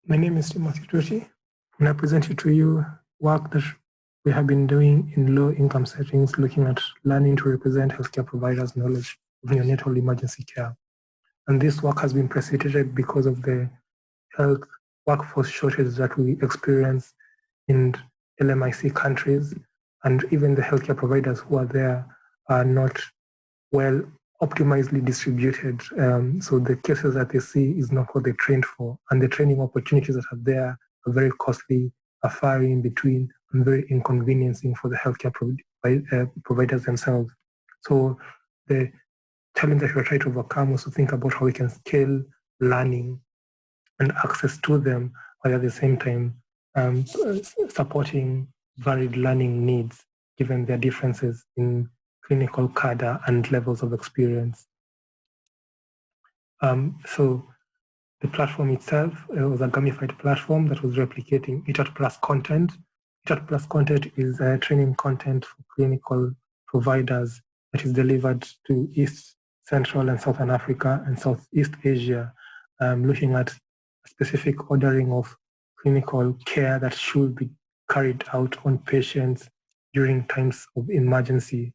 My name is TimothyTuti, and I present to you work that we have been doing in low-income settings, looking at learning to represent healthcare providers' knowledge of neonatal emergency care. And this work has been precipitated because of the health workforce shortage that we experience in LMIC countries, and even the healthcare providers who are there are not well optimally distributed. So the cases that they see is not what they trained for, and the training opportunities that are there are very costly, are far in between, and very inconveniencing for the healthcare providers themselves. So the challenge that we're trying to overcome was to think about how we can scale learning and access to them, while at the same time supporting varied learning needs, given their differences in clinical cadre and levels of experience. So the platform itself was a gamified platform that was replicating A8 Plus content. A8 Plus content is training content for clinical providers that is delivered to East, Central, and Southern Africa and Southeast Asia, looking at a specific ordering of clinical care that should be carried out on patients during times of emergency.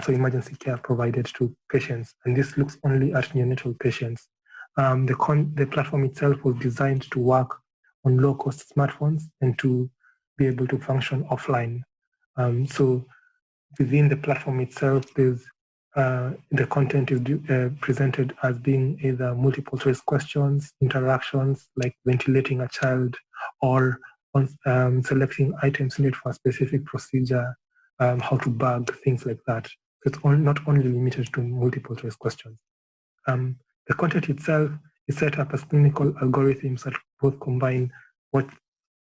So emergency care provided to patients, and this looks only at neonatal patients. The platform itself was designed to work on low-cost smartphones and to be able to function offline. So within the platform itself, there's the content is presented as being either multiple choice questions, interactions like ventilating a child, or on selecting items needed for a specific procedure, how to bag, things like that. So it's not only limited to multiple choice questions. The content itself is set up as clinical algorithms that both combine what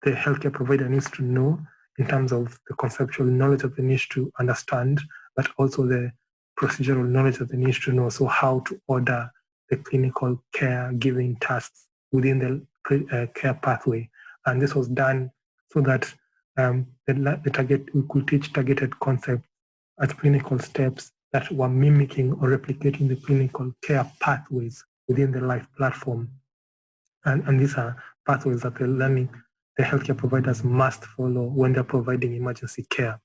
the healthcare provider needs to know in terms of the conceptual knowledge that they need to understand, but also the procedural knowledge that they need to know. So how to order the clinical care giving tasks within the care pathway. And this was done so that we could teach targeted concepts at clinical steps that were mimicking or replicating the clinical care pathways within the live platform. And these are pathways that the healthcare providers must follow when they're providing emergency care.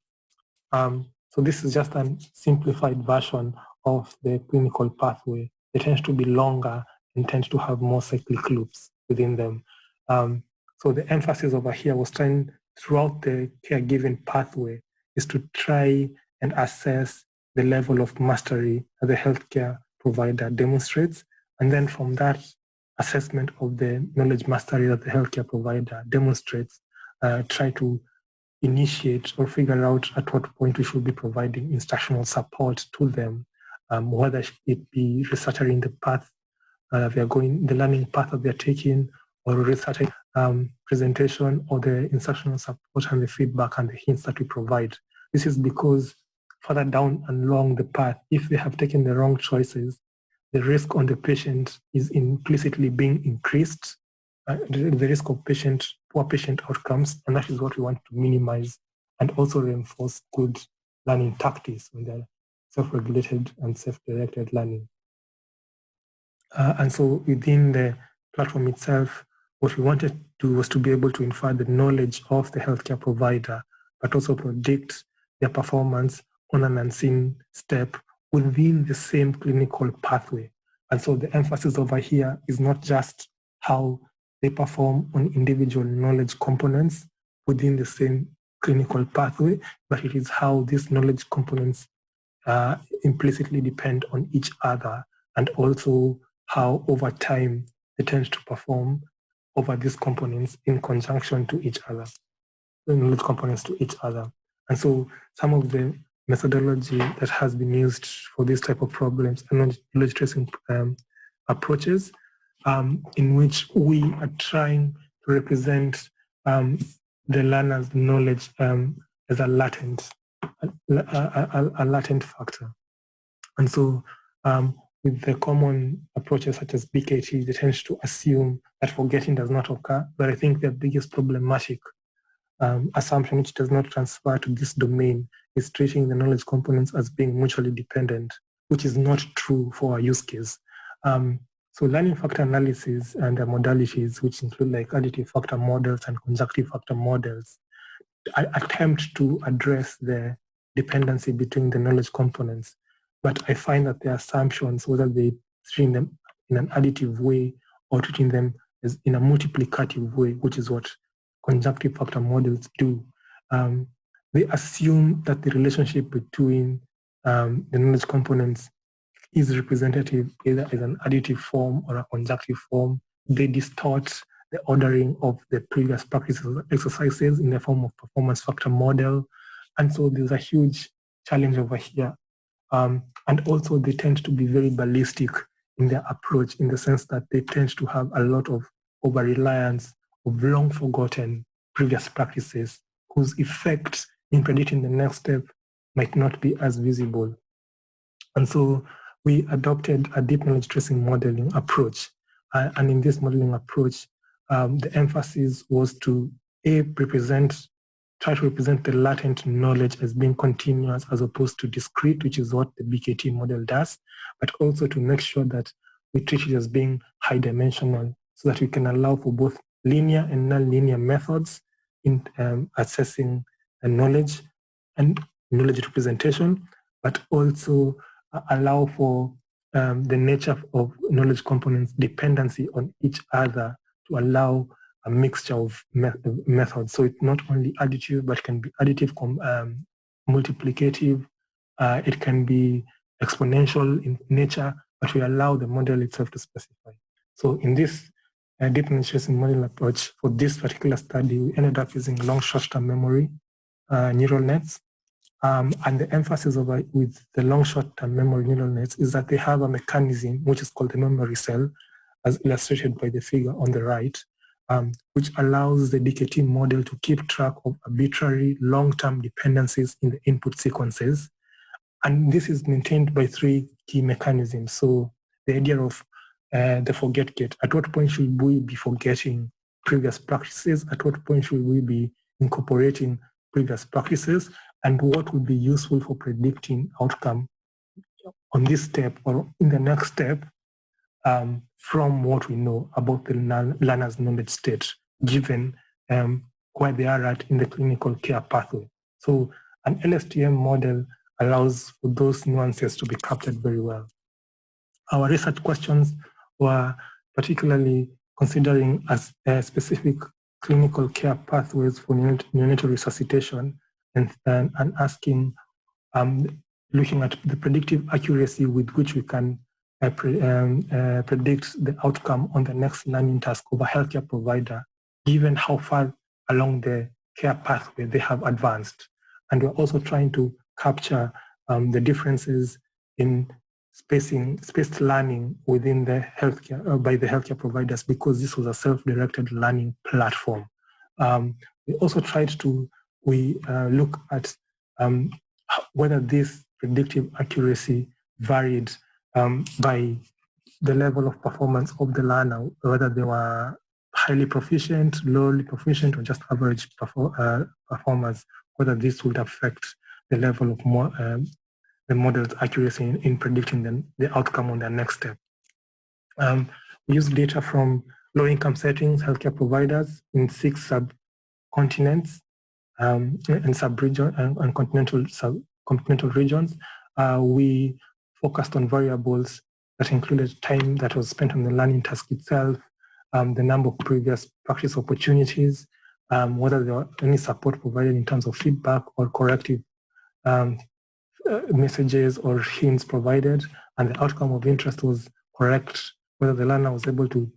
So this is just a simplified version of the clinical pathway. It tends to be longer and tends to have more cyclic loops within them. So the emphasis over here was trying throughout the caregiving pathway is to try and assess the level of mastery that the healthcare provider demonstrates. And then from that assessment of the knowledge mastery that the healthcare provider demonstrates, try to initiate or figure out at what point we should be providing instructional support to them, whether it be researching the path they are going, the learning path that they're taking, or researching presentation, or the instructional support and the feedback and the hints that we provide. This is because further down and along the path, if they have taken the wrong choices, the risk on the patient is implicitly being increased, the risk of poor patient outcomes, and that is what we want to minimize and also reinforce good learning tactics when they're self-regulated and self-directed learning. And so within the platform itself, what we wanted to do was to be able to infer the knowledge of the healthcare provider, but also predict their performance on an unseen step within the same clinical pathway. And so the emphasis over here is not just how they perform on individual knowledge components within the same clinical pathway, but it is how these knowledge components implicitly depend on each other, and also how over time they tend to perform over these components in conjunction to each other, the knowledge components to each other. And so some of the methodology that has been used for this type of problems and knowledge tracing approaches, in which we are trying to represent the learner's knowledge as a latent factor. And so with the common approaches such as BKT, they tend to assume that forgetting does not occur. But I think the biggest problematic assumption which does not transfer to this domain is treating the knowledge components as being mutually dependent, which is not true for our use case. So learning factor analysis and the modalities, which include like additive factor models and conjunctive factor models, attempt to address the dependency between the knowledge components. But I find that the assumptions, whether they treat them in an additive way or treating them as in a multiplicative way, which is what conjunctive factor models do, they assume that the relationship between the knowledge components is representative either as an additive form or a conjunctive form. They distort the ordering of the previous practices or exercises in the form of performance factor model. And so there's a huge challenge over here. And also they tend to be very ballistic in their approach, in the sense that they tend to have a lot of over-reliance of long forgotten previous practices whose effects in predicting the next step might not be as visible. And so we adopted a deep knowledge tracing modeling approach. And in this modeling approach, the emphasis was to try to represent the latent knowledge as being continuous as opposed to discrete, which is what the BKT model does, but also to make sure that we treat it as being high dimensional so that we can allow for both linear and non-linear methods in assessing knowledge and knowledge representation, but also allow for the nature of knowledge components dependency on each other to allow a mixture of methods. So it's not only additive, but it can be additive, multiplicative, it can be exponential in nature, but we allow the model itself to specify. So in this deep knowledge tracing model approach for this particular study, we ended up using long short-term memory neural nets. And the emphasis with the long short-term memory neural nets is that they have a mechanism which is called the memory cell, as illustrated by the figure on the right, which allows the DKT model to keep track of arbitrary long-term dependencies in the input sequences. And this is maintained by three key mechanisms. So the idea of the forget gate, at what point should we be forgetting previous practices? At what point should we be incorporating previous practices? And what would be useful for predicting outcome on this step or in the next step from what we know about the learner's knowledge state, given where they are at in the clinical care pathway. So an LSTM model allows for those nuances to be captured very well. Our research questions were particularly considering as specific clinical care pathways for neonatal resuscitation and asking, looking at the predictive accuracy with which we can predict the outcome on the next learning task of a healthcare provider, given how far along the care pathway they have advanced. And we're also trying to capture the differences in spaced learning within the healthcare, by the healthcare providers, because this was a self-directed learning platform. We also tried to look at whether this predictive accuracy varied by the level of performance of the learner, whether they were highly proficient, lowly proficient, or just average performance, whether this would affect the level of the model's accuracy in predicting the outcome on the next step. We used data from low-income settings, healthcare providers in 6 subcontinents and sub-region and continental regions. We focused on variables that included time that was spent on the learning task itself, the number of previous practice opportunities, whether there were any support provided in terms of feedback or corrective messages or hints provided, and the outcome of interest was correct, whether the learner was able to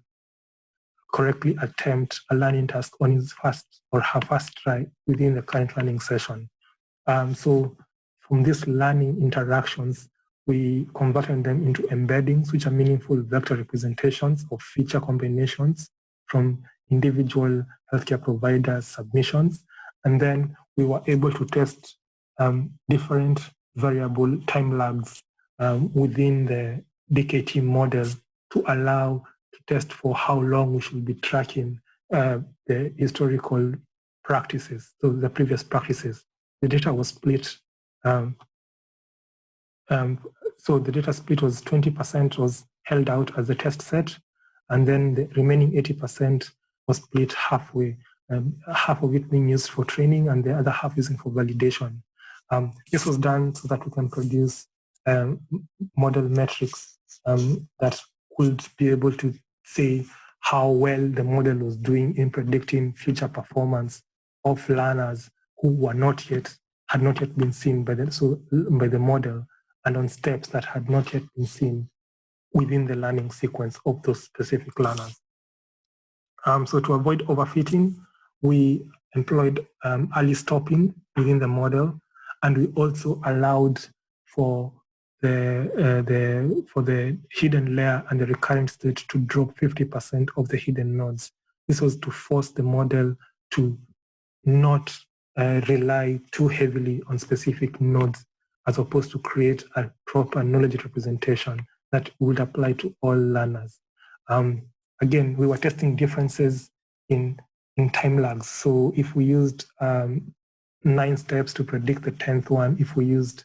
correctly attempt a learning task on his first or her first try within the current learning session. So from these learning interactions, we converted them into embeddings, which are meaningful vector representations of feature combinations from individual healthcare providers' submissions. And then we were able to test different variable time lags within the DKT model to allow to test for how long we should be tracking the historical practices, so the previous practices. The data was split. So the data split was 20% was held out as a test set, and then the remaining 80% was split halfway, half of it being used for training and the other half using for validation. This was done so that we can produce model metrics that could be able to say how well the model was doing in predicting future performance of learners who had not yet been seen by the model, and on steps that had not yet been seen within the learning sequence of those specific learners. So to avoid overfitting, we employed early stopping within the model, and we also allowed for the hidden layer and the recurrent state to drop 50% of the hidden nodes. This was to force the model to not rely too heavily on specific nodes, as opposed to create a proper knowledge representation that would apply to all learners. Again, we were testing differences in time lags. So if we used 9 steps to predict the 10th one, if we used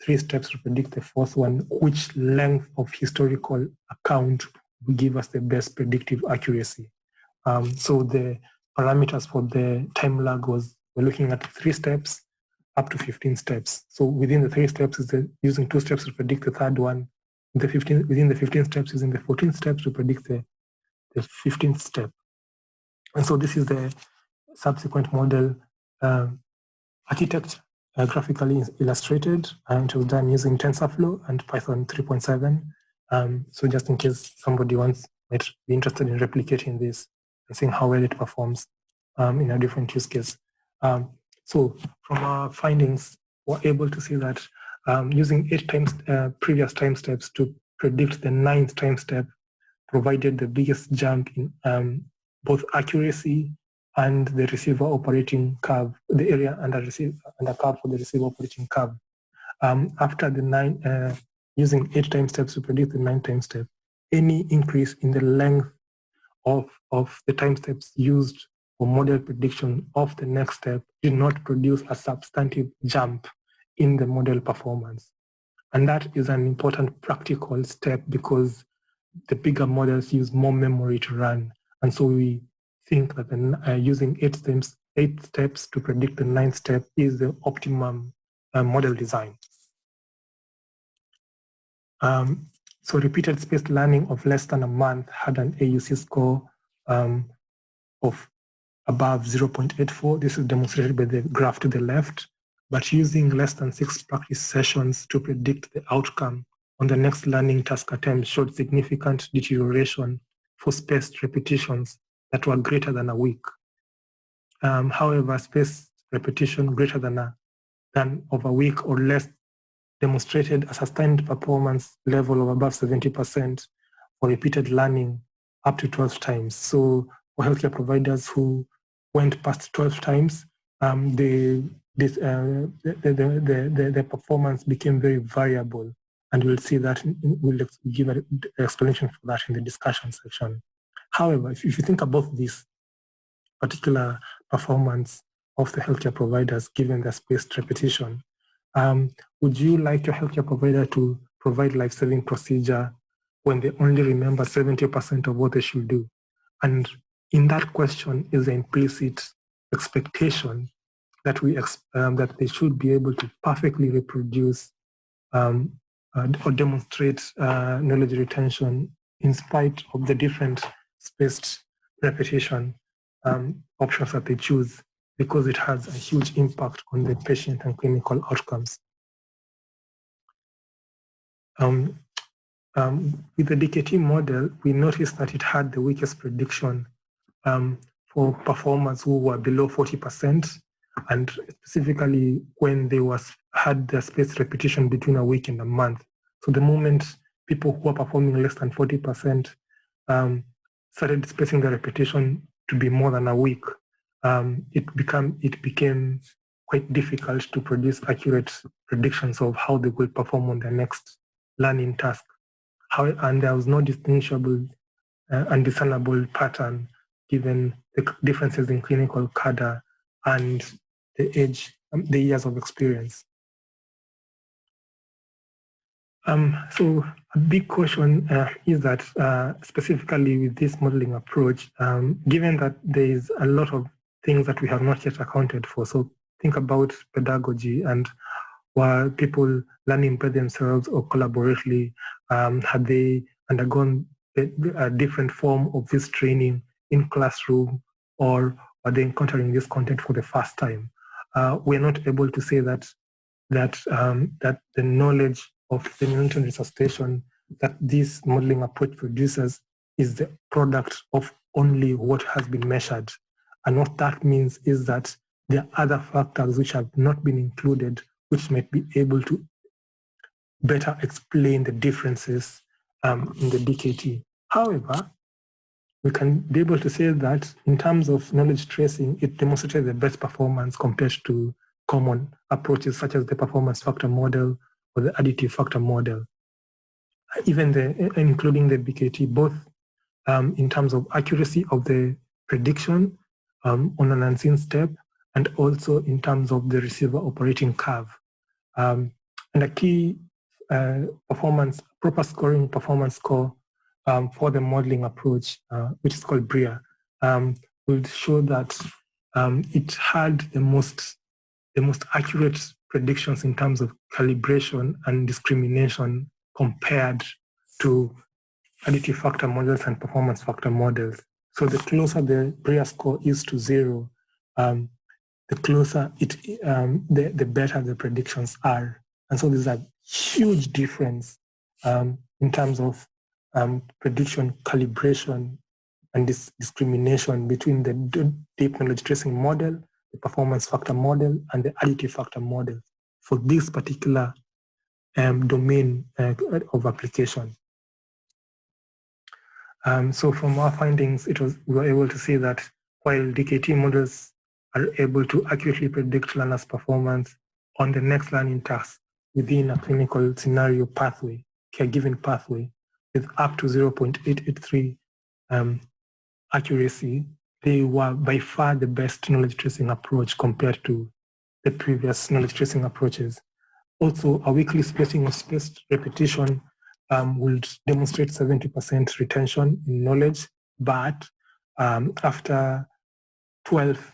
3 steps to predict the 4th one, which length of historical account will give us the best predictive accuracy? So the parameters for the time lag we're looking at 3 steps up to 15 steps. So within the 3 steps is using 2 steps to predict the 3rd one. Within the 15 steps, using the 14 steps to predict the 15th step. And so this is the subsequent model architecture, graphically illustrated, and it was done using TensorFlow and Python 3.7. So just in case somebody might be interested in replicating this and seeing how well it performs in a different use case. So from our findings, we're able to see that using 8 times previous time steps to predict the 9th time step provided the biggest jump in both accuracy and the receiver operating curve, the area under curve for the receiver operating curve. After the using 8 time steps to predict the 9th time step, any increase in the length of the time steps used for model prediction of the next step did not produce a substantive jump in the model performance. And that is an important practical step because the bigger models use more memory to run. And so we think that using 8 steps to predict the 9th step is the optimum model design. So repeated spaced learning of less than a month had an AUC score of above 0.84. This is demonstrated by the graph to the left, but using less than 6 practice sessions to predict the outcome on the next learning task attempt showed significant deterioration for spaced repetitions that were greater than a week. However, spaced repetition greater than of a week or less demonstrated a sustained performance level of above 70% for repeated learning up to 12 times. So for healthcare providers who went past 12 times, the performance became very variable. And we'll see that, we'll give an explanation for that in the discussion section. However, if you think about this particular performance of the healthcare providers given their spaced repetition, would you like your healthcare provider to provide life-saving procedure when they only remember 70% of what they should do? And in that question is the implicit expectation that that they should be able to perfectly reproduce or demonstrate knowledge retention in spite of the different spaced repetition options that they choose, because it has a huge impact on the patient and clinical outcomes. With the DKT model, we noticed that it had the weakest prediction for performers who were below 40%, and specifically when they had the spaced repetition between a week and a month. So the moment people who are performing less than 40% started spacing the repetition to be more than a week, it became quite difficult to produce accurate predictions of how they will perform on their next learning task. And there was no distinguishable and discernible pattern given the differences in clinical cadre and the years of experience. So A big question is that specifically with this modeling approach, given that there is a lot of things that we have not yet accounted for, so think about pedagogy and were people learning by themselves or collaboratively, had they undergone a different form of this training in classroom, or are they encountering this content for the first time? We're not able to say that the knowledge of the neonatal resuscitation that this modeling approach produces is the product of only what has been measured. And what that means is that there are other factors which have not been included, which might be able to better explain the differences in the DKT. However, we can be able to say that in terms of knowledge tracing, it demonstrated the best performance compared to common approaches such as the performance factor model or the additive factor model. Even including the BKT, both in terms of accuracy of the prediction on an unseen step, and also in terms of the receiver operating curve. And a key proper scoring performance score for the modeling approach, which is called BRIA, will show that it had the most accurate predictions in terms of calibration and discrimination compared to additive factor models and performance factor models. So the closer the BRIA score is to 0, the closer the better the predictions are. And so there's a huge difference in terms of prediction calibration and this discrimination between the deep knowledge tracing model, the performance factor model, and the additive factor model for this particular domain of application. So from our findings, we were able to see that while DKT models are able to accurately predict learners' performance on the next learning task within a clinical scenario pathway, caregiving pathway, with up to 0.883 accuracy, they were by far the best knowledge tracing approach compared to the previous knowledge tracing approaches. Also, a weekly spacing of spaced repetition would demonstrate 70% retention in knowledge, but after 12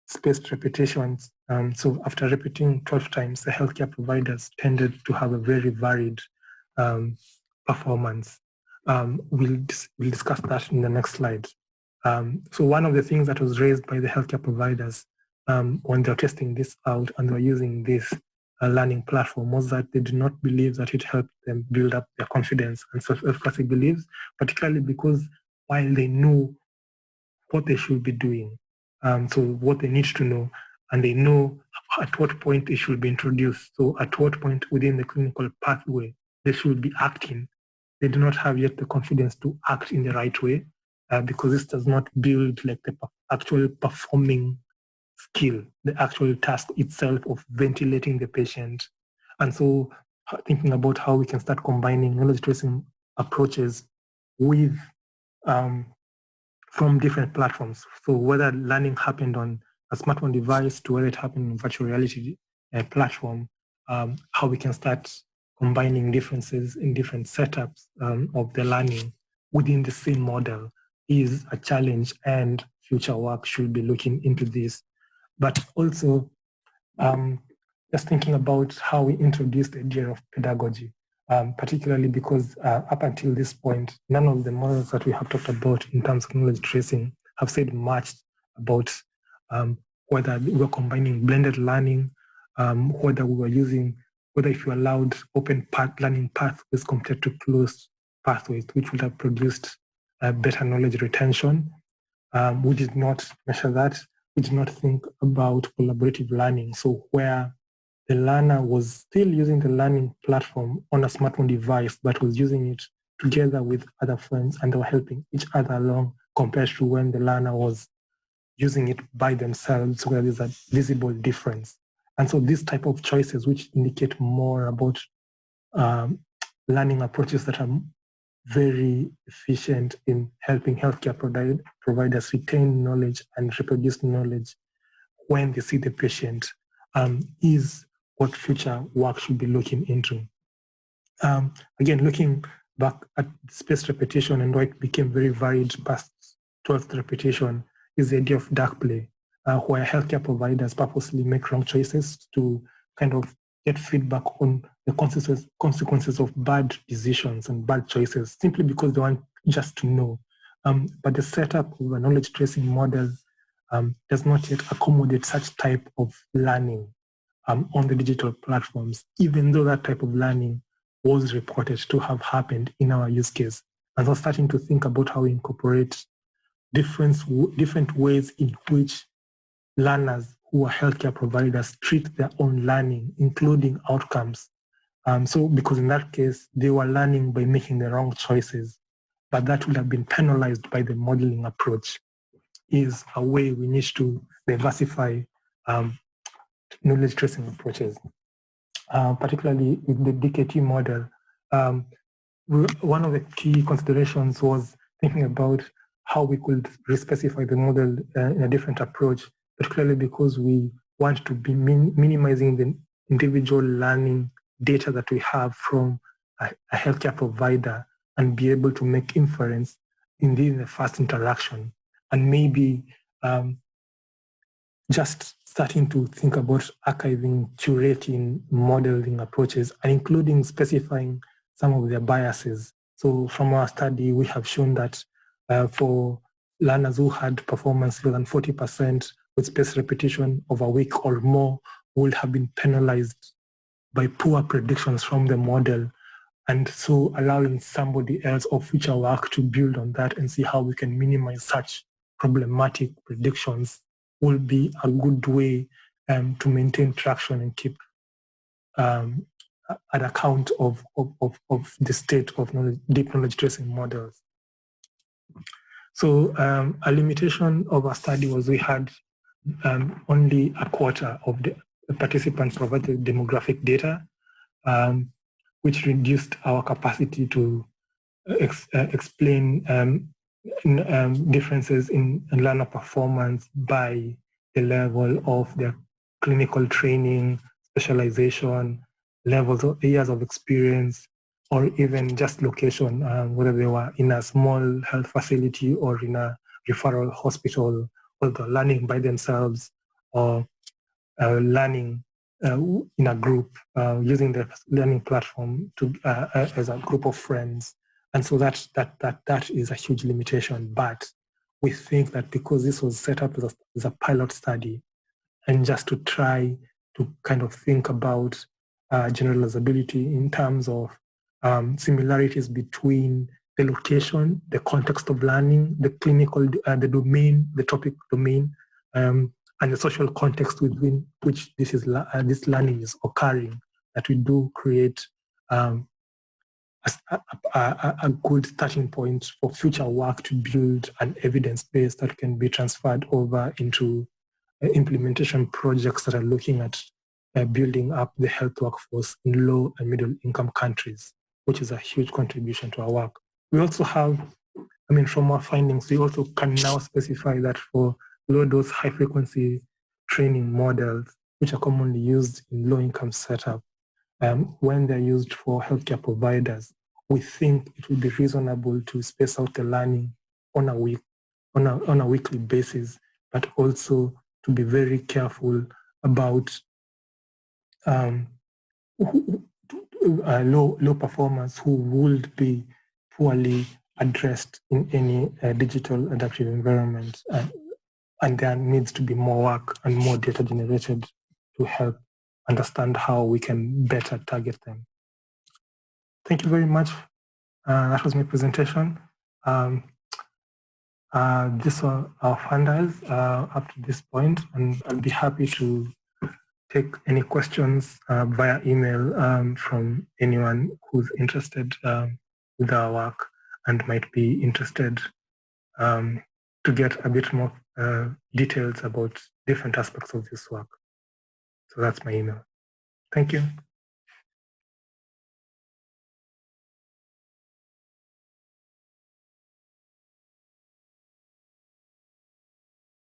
spaced repetitions, so after repeating 12 times, the healthcare providers tended to have a very varied performance. We'll discuss that in the next slide. So one of the things that was raised by the healthcare providers when they're testing this out and they're using this learning platform was that they did not believe that it helped them build up their confidence and self-efficacy beliefs, particularly because while they knew what they should be doing, so what they need to know, and they know at what point it should be introduced, so at what point within the clinical pathway they should be acting, they do not have yet the confidence to act in the right way because this does not build like the actual performing skill, the actual task itself of ventilating the patient. And so thinking about how we can start combining knowledge tracing approaches with from different platforms. So whether learning happened on a smartphone device to whether it happened in virtual reality platform, how we can start combining differences in different setups of the learning within the same model is a challenge, and future work should be looking into this. But also just thinking about how we introduce the idea of pedagogy, particularly because up until this point, none of the models that we have talked about in terms of knowledge tracing have said much about whether we're combining blended learning, whether if you allowed open learning pathways compared to closed pathways, which would have produced better knowledge retention. We did not measure that. We did not think about collaborative learning. So where the learner was still using the learning platform on a smartphone device, but was using it together with other friends and they were helping each other along compared to when the learner was using it by themselves, where there's a visible difference. And so these type of choices, which indicate more about learning approaches that are very efficient in helping healthcare providers retain knowledge and reproduce knowledge when they see the patient, is what future work should be looking into. Again, looking back at spaced repetition and why it became very varied past 12th repetition is the idea of dark play, where healthcare providers purposely make wrong choices to kind of get feedback on the consequences of bad decisions and bad choices, simply because they want just to know. But the setup of a knowledge tracing model does not yet accommodate such type of learning on the digital platforms, even though that type of learning was reported to have happened in our use case. And so starting to think about how we incorporate different ways in which learners who are healthcare providers treat their own learning, including outcomes. So because in that case, they were learning by making the wrong choices, but that would have been penalized by the modeling approach, is a way we need to diversify knowledge tracing approaches. Particularly with the DKT model, one of the key considerations was thinking about how we could respecify the model in a different approach, particularly because we want to be minimizing the individual learning data that we have from a healthcare provider and be able to make inference in the first interaction. And maybe just starting to think about archiving, curating, modeling approaches, and including specifying some of their biases. So from our study, we have shown that for learners who had performance less than 40% with spaced repetition of a week or more would have been penalized by poor predictions from the model. And so allowing somebody else or future work to build on that and see how we can minimize such problematic predictions will be a good way to maintain traction and keep an account of the state of deep knowledge tracing models. So a limitation of our study was we had only a quarter of the participants provided demographic data, which reduced our capacity to explain differences in learner performance by the level of their clinical training, specialization, levels of years of experience, or even just location, whether they were in a small health facility or in a referral hospital, or they're learning by themselves, or learning in a group, using the learning platform to as a group of friends. And so that is a huge limitation. But we think that because this was set up as a pilot study, and just to try to kind of think about generalizability in terms of similarities between the location, the context of learning, the clinical, the domain, the topic domain, and the social context within which this learning is occurring, that we do create a good starting point for future work to build an evidence base that can be transferred over into implementation projects that are looking at building up the health workforce in low and middle income countries, which is a huge contribution to our work. We also have, from our findings, we also can now specify that for low dose high frequency training models, which are commonly used in low income setup, when they're used for healthcare providers, we think it would be reasonable to space out the learning on a weekly basis, but also to be very careful about low performers who would be poorly addressed in any digital adaptive environment, and there needs to be more work and more data generated to help understand how we can better target them. Thank you very much. That was my presentation. These are our funders up to this point, and I'll be happy to take any questions via email from anyone who's interested with our work and might be interested to get a bit more details about different aspects of this work. So that's my email. Thank you.